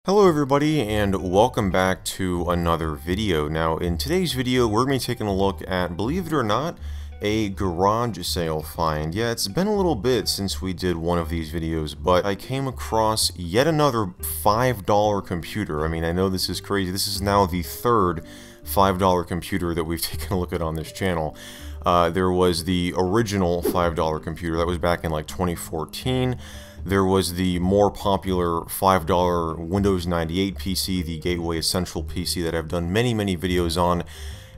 Hello everybody and welcome back to another video. Now in today's video we're going to be taking a look at, believe it or not, a garage sale find. Yeah, it's been a little bit since we did one of these videos, but I came across yet another $5 computer. I mean, I know this is crazy. This is now the third $5 computer that we've taken a look at on this channel. There was the original $5 computer that was back in like 2014. There was the more popular $5 Windows 98 PC, the Gateway Essential PC that I've done many videos on.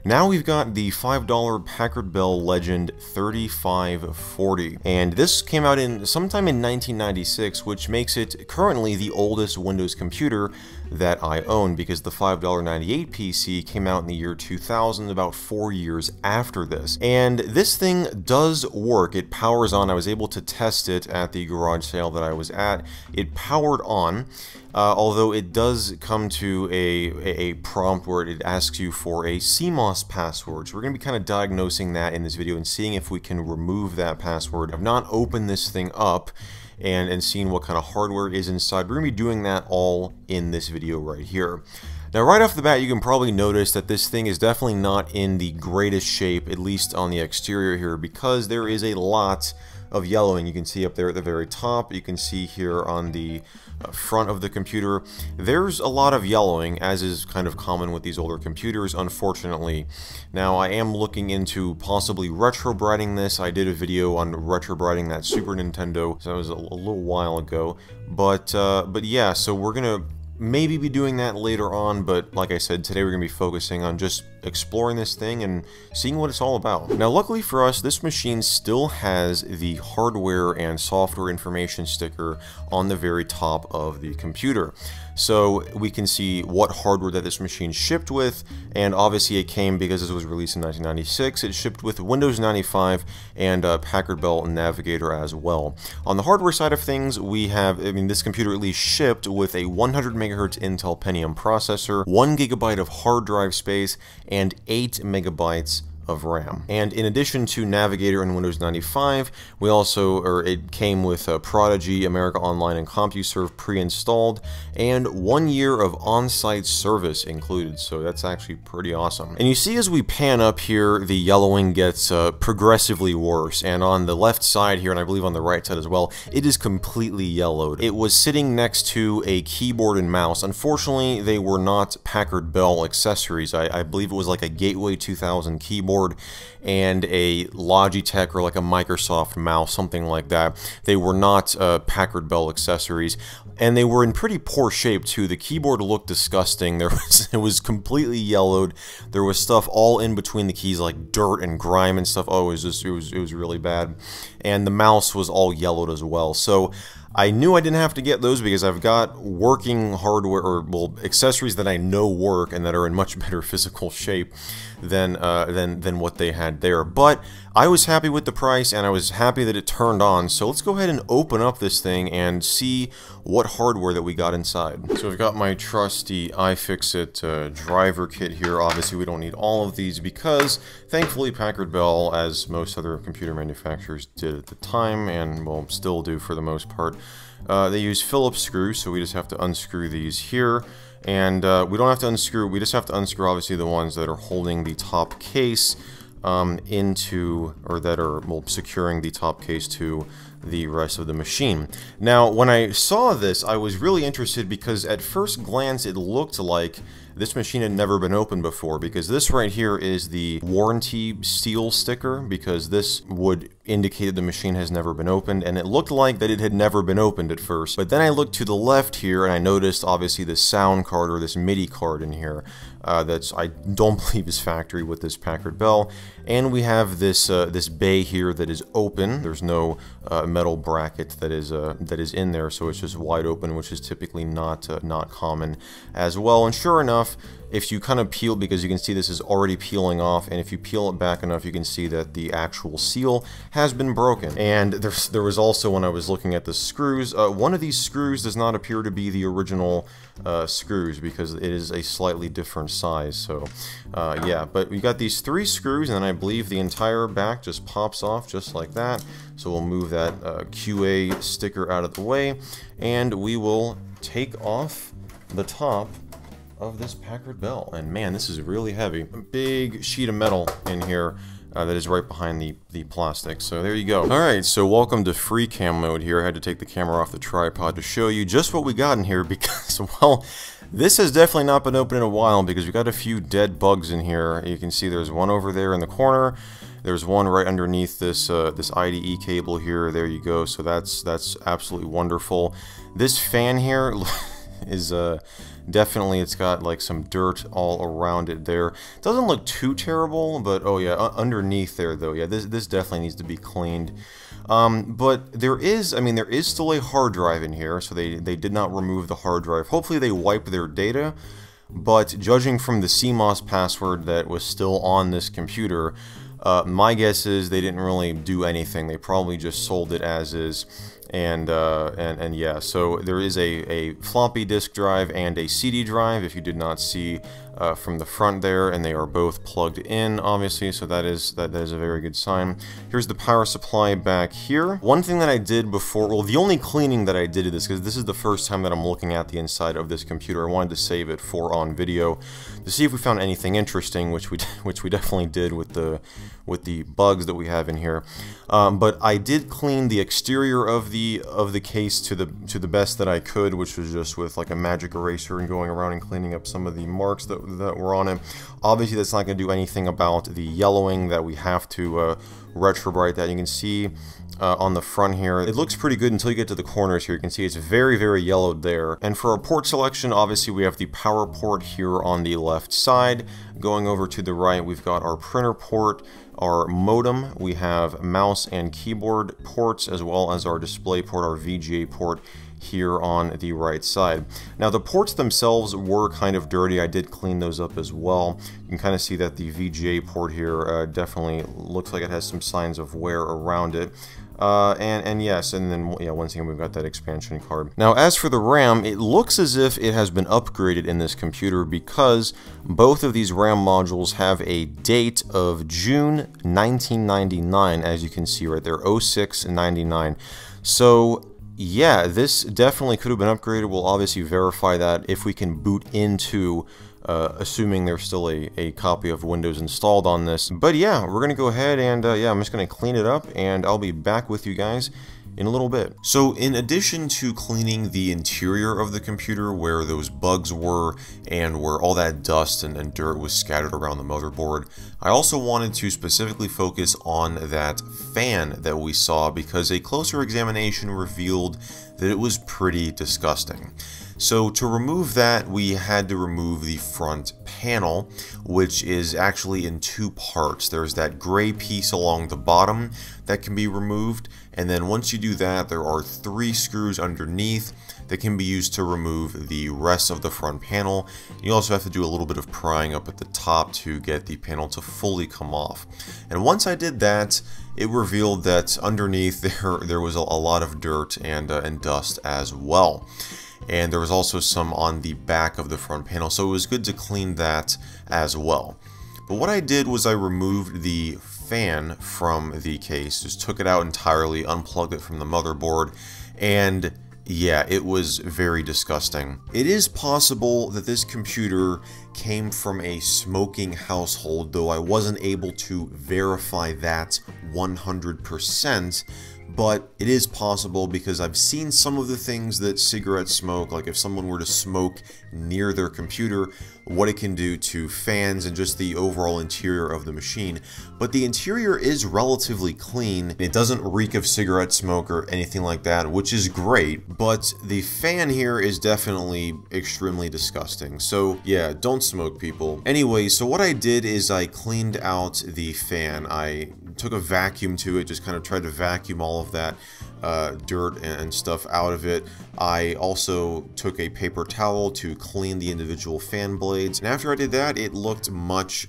Now we've got the $5 Packard Bell Legend 3540, and this came out sometime in 1996, which makes it currently the oldest Windows computer that I own, because the $5 98 PC came out in the year 2000, about 4 years after this. And this thing does work. It powers on. I was able to test it at the garage sale that I was at. It powered on. Although it does come to a prompt where it asks you for a CMOS password. So we're going to be kind of diagnosing that in this video and seeing if we can remove that password. I've not opened this thing up and seen what kind of hardware is inside. We're going to be doing that all in this video right here. Now right off the bat you can probably notice that this thing is definitely not in the greatest shape, at least on the exterior here, because there is a lot of yellowing. You can see up there at the very top, you can see here on the front of the computer, there's a lot of yellowing, as is kind of common with these older computers, unfortunately. Now I am looking into possibly retrobrighting this. I did a video on retrobrighting that Super Nintendo, so that was a little while ago, but yeah, so we're gonna maybe be doing that later on, but like I said, today we're going to be focusing on just exploring this thing and seeing what it's all about. Now luckily for us, this machine still has the hardware and software information sticker on the very top of the computer. So we can see what hardware that this machine shipped with, and obviously it came, because this was released in 1996, it shipped with Windows 95 and Packard Bell Navigator as well. On the hardware side of things, we have, this computer at least shipped with a 100 MHz Intel Pentium processor, 1 GB of hard drive space, and 8 MB of RAM. And in addition to Navigator and Windows 95, we also, it came with Prodigy, America Online, and CompuServe pre-installed, and 1 year of on-site service included, so that's actually pretty awesome. And you see, as we pan up here, the yellowing gets progressively worse, and on the left side here, and I believe on the right side as well, it is completely yellowed. It was sitting next to a keyboard and mouse. Unfortunately, they were not Packard Bell accessories. I believe it was like a Gateway 2000 keyboard and a Logitech or like a Microsoft mouse, something like that. They were not Packard Bell accessories, and they were in pretty poor shape too. The keyboard looked disgusting. It was completely yellowed. There was stuff all in between the keys, like dirt and grime and stuff. Oh, it was really bad. And the mouse was all yellowed as well. So I knew I didn't have to get those because I've got working hardware, or well, accessories that I know work and that are in much better physical shape than what they had there. But I was happy with the price, and I was happy that it turned on. So let's go ahead and open up this thing and see what hardware that we got inside. So I've got my trusty iFixit driver kit here. Obviously we don't need all of these because thankfully Packard Bell, as most other computer manufacturers did at the time, and will still do for the most part, they use Phillips screws, so we just have to unscrew these here. And we don't have to unscrew, we just have to unscrew obviously the ones that are holding the top case into, or that are, well, securing the top case to the rest of the machine. Now, when I saw this, I was really interested because at first glance it looked like this machine had never been opened before, because this right here is the warranty seal sticker, because this would indicate that the machine has never been opened, and it looked like that it had never been opened at first. But then I looked to the left here and I noticed obviously this sound card, or this MIDI card in here, that's, I don't believe, is factory with this Packard Bell. And we have this this bay here that is open. There's no metal bracket that is in there, so it's just wide open, which is typically not common as well. And sure enough, if you kind of peel, because you can see this is already peeling off, and if you peel it back enough, you can see that the actual seal has been broken. And there was also, when I was looking at the screws, one of these screws does not appear to be the original screws, because it is a slightly different size. So yeah, but we got these 3 screws, and then I believe the entire back just pops off just like that. So we'll move that QA sticker out of the way, and we will take off the top of this Packard Bell. And man, this is really heavy. A big sheet of metal in here that is right behind the plastic. So there you go. Alright, so welcome to free cam mode here. I had to take the camera off the tripod to show you just what we got in here because, well, this has definitely not been open in a while because we got a few dead bugs in here. You can see there's one over there in the corner. There's one right underneath this this IDE cable here. There you go. So that's absolutely wonderful. This fan here is definitely, it's got like some dirt all around it there. Doesn't look too terrible, but oh yeah, underneath there though, yeah, this definitely needs to be cleaned. But there is, I mean, there is still a hard drive in here, so they did not remove the hard drive. Hopefully they wipe their data, but judging from the CMOS password that was still on this computer, my guess is they didn't really do anything. They probably just sold it as is. And yeah, so there is a floppy disk drive and a CD drive, if you did not see from the front there, and they are both plugged in, obviously, so that is a very good sign. Here's the power supply back here. One thing that I did before, well, the only cleaning that I did of this, because this is the first time that I'm looking at the inside of this computer, I wanted to save it for on video to see if we found anything interesting, which we definitely did with the bugs that we have in here. But I did clean the exterior of the case to the best that I could, which was just with like a magic eraser and going around and cleaning up some of the marks that were on it. Obviously that's not going to do anything about the yellowing that we have to retrobrite that. You can see on the front here, it looks pretty good until you get to the corners here. You can see it's very, very yellowed there. And for our port selection, obviously we have the power port here on the left side. Going over to the right, we've got our printer port, our modem, we have mouse and keyboard ports, as well as our display port, our VGA port here on the right side. Now the ports themselves were kind of dirty. I did clean those up as well. You can kind of see that the VGA port here definitely looks like it has some signs of wear around it. And yes, and then yeah, once again we've got that expansion card. Now as for the RAM, it looks as if it has been upgraded in this computer because both of these RAM modules have a date of June 1999, as you can see right there, 0699. So yeah, this definitely could have been upgraded. We'll obviously verify that if we can boot into assuming there's still a copy of Windows installed on this. But yeah, we're gonna go ahead and yeah, I'm just gonna clean it up and I'll be back with you guys in a little bit. So in addition to cleaning the interior of the computer where those bugs were and where all that dust and dirt was scattered around the motherboard, I also wanted to specifically focus on that fan that we saw because a closer examination revealed that it was pretty disgusting. So to remove that, we had to remove the front panel, which is actually in two parts. There's that gray piece along the bottom that can be removed, and then once you do that, there are 3 screws underneath that can be used to remove the rest of the front panel. You also have to do a little bit of prying up at the top to get the panel to fully come off. And once I did that, it revealed that underneath there was a lot of dirt and dust as well. And there was also some on the back of the front panel, so it was good to clean that as well. But what I did was I removed the fan from the case, just took it out entirely, unplugged it from the motherboard, and yeah, it was very disgusting. It is possible that this computer came from a smoking household, though I wasn't able to verify that 100%. But it is possible because I've seen some of the things that cigarettes smoke, like if someone were to smoke near their computer, what it can do to fans and just the overall interior of the machine. But the interior is relatively clean. It doesn't reek of cigarette smoke or anything like that, which is great, but the fan here is definitely extremely disgusting. So yeah, don't smoke, people. Anyway, so what I did is I cleaned out the fan. I took a vacuum to it, just kind of tried to vacuum all of that dirt and stuff out of it. I also took a paper towel to clean the individual fan blades, and after I did that, it looked much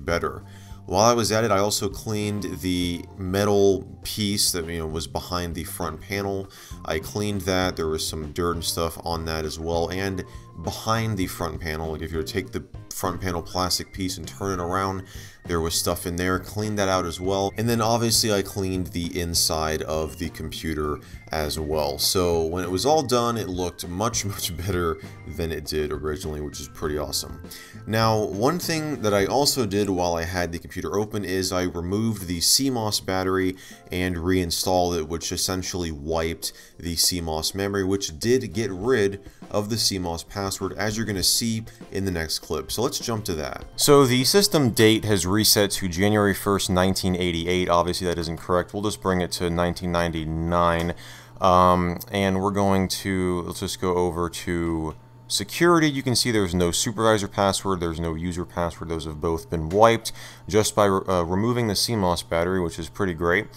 better. While I was at it, I also cleaned the metal piece that was behind the front panel. I cleaned that. There was some dirt and stuff on that as well, and behind the front panel. Like if you were to take the front panel plastic piece and turn it around. There was stuff in there, cleaned that out as well. And then obviously I cleaned the inside of the computer as well. So when it was all done, it looked much better than it did originally, which is pretty awesome. Now, one thing that I also did while I had the computer open is I removed the CMOS battery and reinstalled it, which essentially wiped the CMOS memory, which did get rid of the CMOS password, as you're going to see in the next clip. So let's jump to that. So the system date has reset to January 1st, 1988. Obviously that isn't correct. We'll just bring it to 1999. And we're going to, let's just go over to security. You can see there's no supervisor password, there's no user password. Those have both been wiped just by removing the CMOS battery, which is pretty great.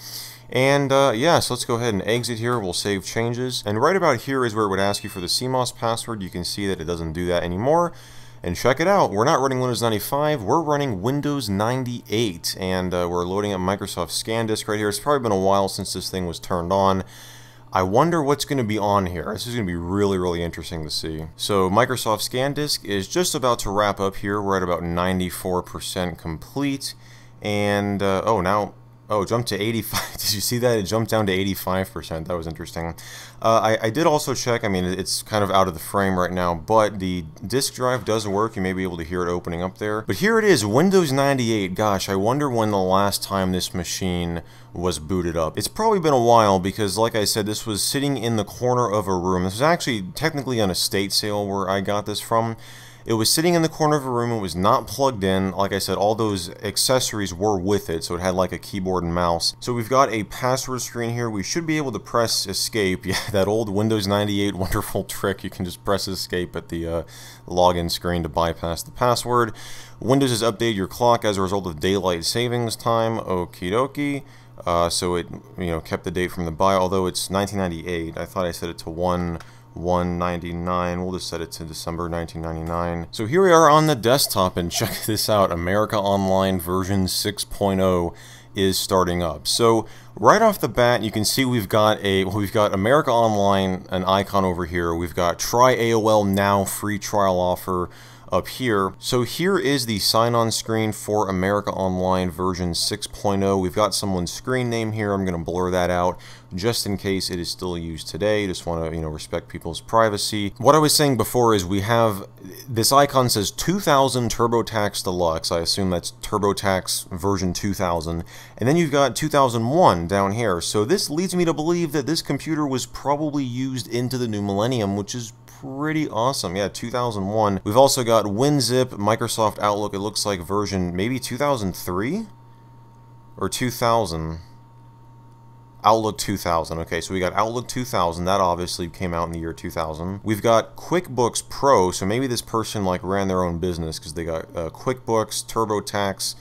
And yeah, so let's go ahead and exit here. We'll save changes. And right about here is where it would ask you for the CMOS password. You can see that it doesn't do that anymore. And check it out, we're not running Windows 95, we're running Windows 98. And we're loading up Microsoft ScanDisk right here. It's probably been a while since this thing was turned on. I wonder what's going to be on here. This is going to be really interesting to see. So Microsoft ScanDisk is just about to wrap up here. We're at about 94% complete. And, oh, it jumped to 85. Did you see that? It jumped down to 85%. That was interesting. I did also check. I mean, it's kind of out of the frame right now, but the disk drive does work. You may be able to hear it opening up there. But here it is, Windows 98. Gosh, I wonder when the last time this machine was booted up. It's probably been a while because, like I said, this was sitting in the corner of a room. This was actually technically an estate sale where I got this from. It was sitting in the corner of a room, it was not plugged in. Like I said, all those accessories were with it, so it had like a keyboard and mouse. So we've got a password screen here. We should be able to press escape. Yeah, that old Windows 98 wonderful trick. You can just press escape at the login screen to bypass the password. Windows has updated your clock as a result of daylight savings time. Okie dokie. So it, kept the date from the bio, although it's 1998. I thought I set it to 1/1/99. We'll just set it to December 1999. So here we are on the desktop, and check this out. America Online version 6.0 is starting up. So right off the bat, you can see we've got America Online, an icon over here. We've got try AOL now free trial offer up here. So here is the sign-on screen for America Online version 6.0. We've got someone's screen name here. I'm going to blur that out just in case it is still used today. Just want to, respect people's privacy. What I was saying before is we have this icon says 2000 TurboTax Deluxe. I assume that's TurboTax version 2000. And then you've got 2001 down here. So this leads me to believe that this computer was probably used into the new millennium, which is pretty awesome. Yeah, 2001. We've also got WinZip, Microsoft Outlook. It looks like version maybe 2003 or 2000. Outlook 2000. Okay, so we got Outlook 2000. That obviously came out in the year 2000. We've got QuickBooks Pro. So maybe this person ran their own business because they got QuickBooks, TurboTax.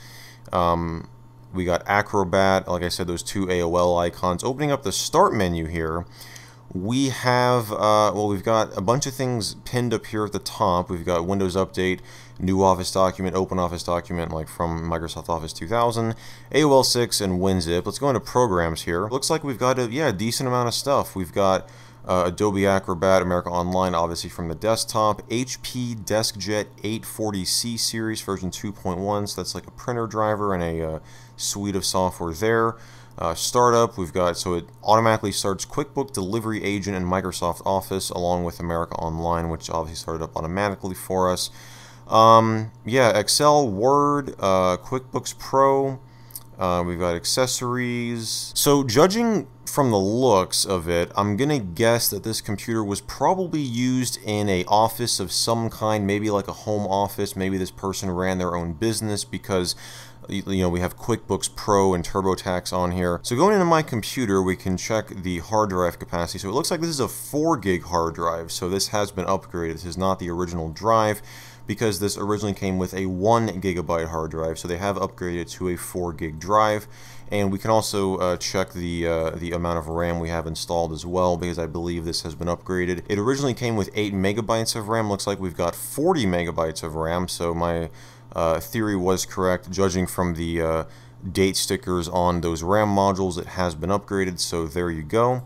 We got Acrobat. Like I said, those two AOL icons. Opening up the Start menu here. We have, we've got a bunch of things pinned up here at the top. We've got Windows Update, New Office Document, Open Office Document, like from Microsoft Office 2000, AOL 6, and WinZip. Let's go into Programs here. Looks like we've got a decent amount of stuff. We've got Adobe Acrobat, America Online, obviously from the desktop, HP DeskJet 840C series, version 2.1, so that's like a printer driver and a suite of software there. Startup, we've got, so it automatically starts QuickBook Delivery Agent and Microsoft Office along with America Online, which obviously started up automatically for us. Yeah, Excel, Word, QuickBooks Pro, we've got accessories. So judging from the looks of it, I'm gonna guess that this computer was probably used in a office of some kind, maybe like a home office. Maybe this person ran their own business because we have QuickBooks Pro and TurboTax on here. So going into my computer, we can check the hard drive capacity. So it looks like this is a 4 gig hard drive. So this has been upgraded. This is not the original drive because this originally came with a 1 gigabyte hard drive. So they have upgraded to a 4 gig drive. And we can also check the amount of RAM we have installed as well, because I believe this has been upgraded. It originally came with 8 megabytes of RAM. Looks like we've got 40 megabytes of RAM. So my theory was correct. Judging from the date stickers on those RAM modules, it has been upgraded. So there you go.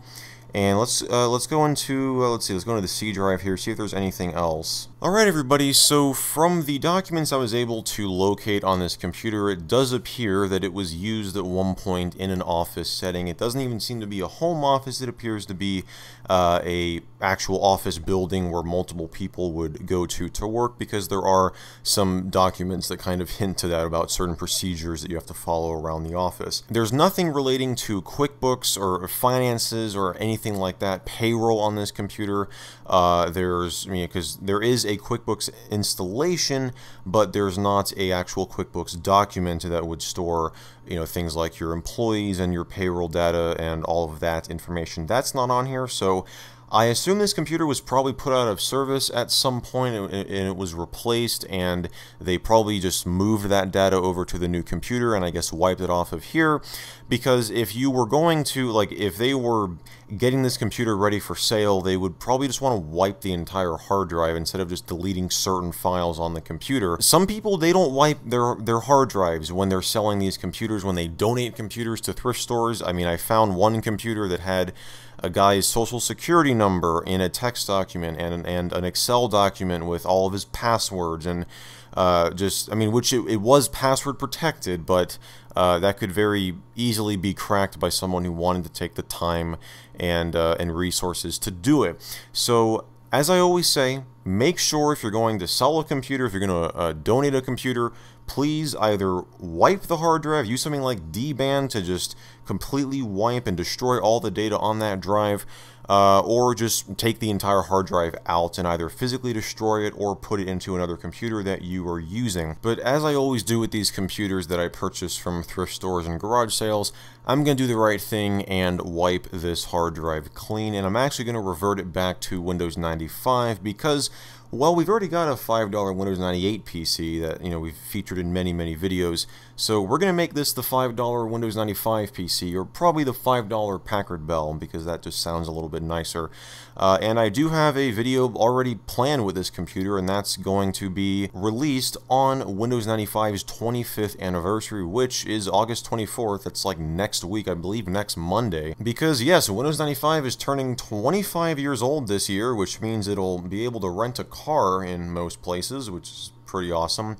And let's go into let's go into the C drive here, see if there's anything else. Alright everybody, so from the documents I was able to locate on this computer, it does appear that it was used at one point in an office setting. It doesn't even seem to be a home office, it appears to be a actual office building where multiple people would go to work, because there are some documents that kind of hint to that about certain procedures that you have to follow around the office. There's nothing relating to QuickBooks or finances or anything like that, payroll on this computer. Because there is a QuickBooks installation, but there's not a actual QuickBooks document that would store, things like your employees and your payroll data and all of that information. That's not on here, so I assume this computer was probably put out of service at some point and it was replaced, and they probably just moved that data over to the new computer and I guess wiped it off of here. Because if you were going to, if they were getting this computer ready for sale, they would probably just want to wipe the entire hard drive instead of just deleting certain files on the computer. Some people, they don't wipe their hard drives when they're selling these computers, when they donate computers to thrift stores. I mean, I found one computer that had a guy's social security number in a text document and an Excel document with all of his passwords, and which it was password protected, but that could very easily be cracked by someone who wanted to take the time and resources to do it. So, as I always say, make sure if you're going to sell a computer, if you're going to donate a computer, please either wipe the hard drive, use something like DBAN to just completely wipe and destroy all the data on that drive, or just take the entire hard drive out and either physically destroy it or put it into another computer that you are using. But as I always do with these computers that I purchase from thrift stores and garage sales, I'm going to do the right thing and wipe this hard drive clean, and I'm actually going to revert it back to Windows 95 because, well, we've already got a $5 Windows 98 PC that, we've featured in many videos, so we're going to make this the $5 Windows 95 PC, or probably the $5 Packard Bell, because that just sounds a little bit nicer. And I do have a video already planned with this computer, and that's going to be released on Windows 95's 25th anniversary, which is August 24th. That's like next week, I believe, next Monday. Because yes, Windows 95 is turning 25 years old this year, which means it'll be able to rent a car in most places, which is pretty awesome.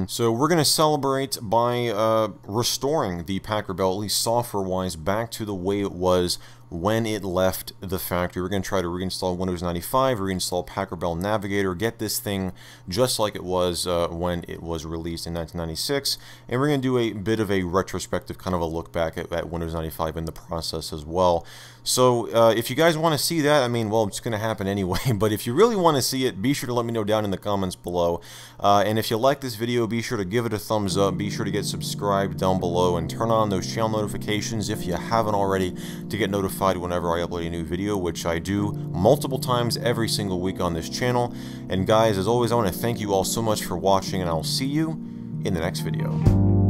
So we're going to celebrate by restoring the Packard Bell, at least software-wise, back to the way it was when it left the factory. We're going to try to reinstall Windows 95, reinstall Packard Bell Navigator, get this thing just like it was when it was released in 1996, and we're going to do a bit of a retrospective, kind of a look back at Windows 95 in the process as well. So if you guys want to see that, I mean, well, it's going to happen anyway, but if you really want to see it, be sure to let me know down in the comments below. And if you like this video, be sure to give it a thumbs up, be sure to get subscribed down below, and turn on those channel notifications if you haven't already to get notified whenever I upload a new video, which I do multiple times every single week on this channel. And guys, as always, I want to thank you all so much for watching, and I'll see you in the next video.